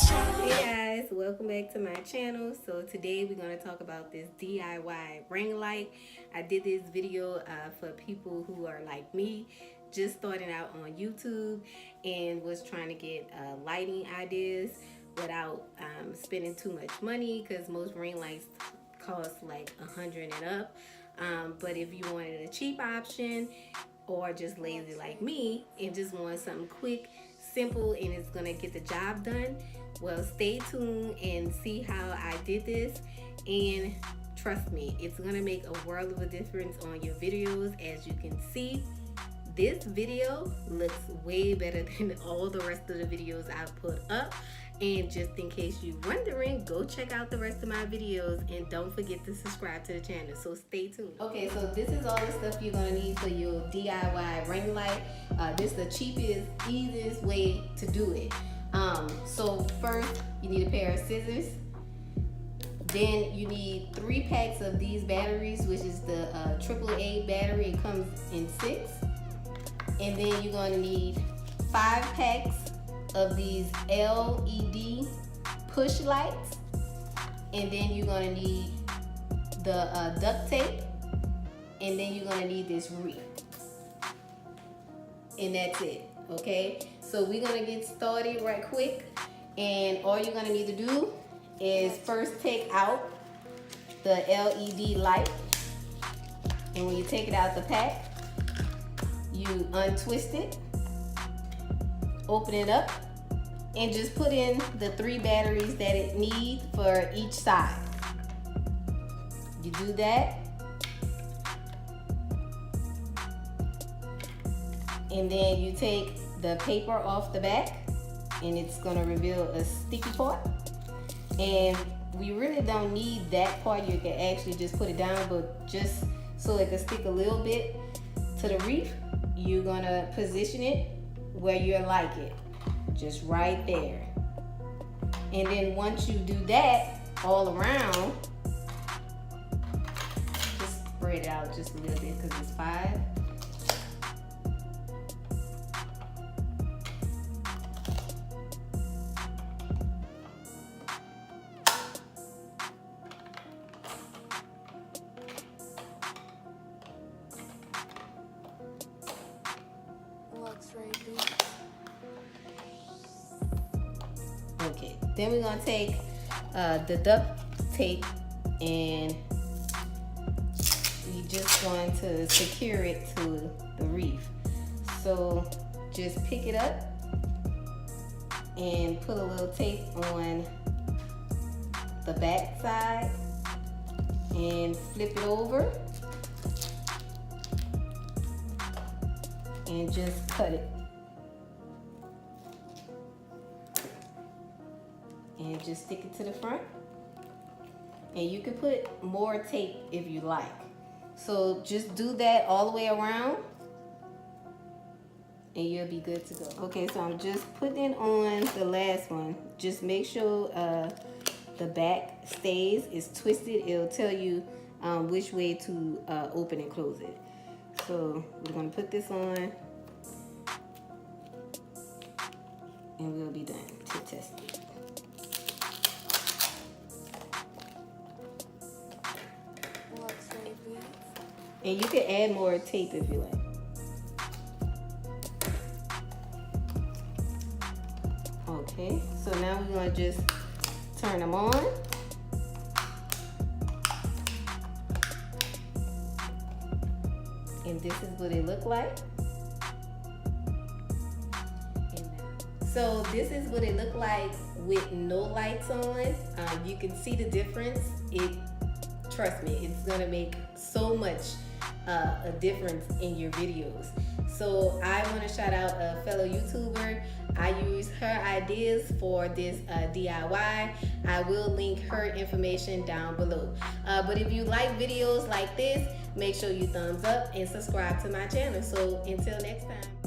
Hey guys, welcome back to my channel. So today we're going to talk about this DIY ring light. I did this video for people who are like me, just starting out on YouTube and was trying to get lighting ideas without spending too much money, because most ring lights cost like $100 and up. But if you wanted a cheap option, or just lazy like me and just want something quick, simple, and it's gonna get the job done, well, stay tuned and see how I did this. And trust me, it's gonna make a world of a difference on your videos. As you can see, this video looks way better than all the rest of the videos I've put up. And just in case you're wondering, go check out the rest of my videos and don't forget to subscribe to the channel. So stay tuned. Okay, so this is all the stuff you're gonna need for your DIY ring light. This is the cheapest, easiest way to do it. So first, you need a pair of scissors. Then you need 3 packs of these batteries, which is the AAA battery. It comes in 6. And then you're gonna need 5 packs of these LED push lights, and then you're gonna need the duct tape, and then you're gonna need this wreath, and that's it. Okay, so we're gonna get started right quick, and all you're gonna need to do is first take out the LED light, and when you take it out the pack, you untwist it, open it up, and just put in the 3 batteries that it needs for each side. You do that, and then you take the paper off the back, and it's gonna reveal a sticky part. And we really don't need that part. You can actually just put it down, but just so it can stick a little bit to the wreath, you're gonna position it where you like it, just right there. And then once you do that all around, just spread it out just a little bit because it's 5. Okay, then we're gonna take the duct tape, and we just want to secure it to the wreath. So just pick it up and put a little tape on the back side and flip it over and just cut it. And just stick it to the front. And you can put more tape if you like. So just do that all the way around, and you'll be good to go. Okay, so I'm just putting on the last one. Just make sure the back stays, it's twisted. It'll tell you which way to open and close it. So we're gonna put this on, and we'll be done to test it. And you can add more tape if you like. Okay, so now we're gonna just turn them on. And this is what it look like. So this is what it look like with no lights on. You can see the difference. Trust me, it's gonna make so much a difference in your videos. So I want to shout out a fellow YouTuber. I use her ideas for this DIY. I will link her information down below. But if you like videos like this, make sure you thumbs up and subscribe to my channel. So until next time.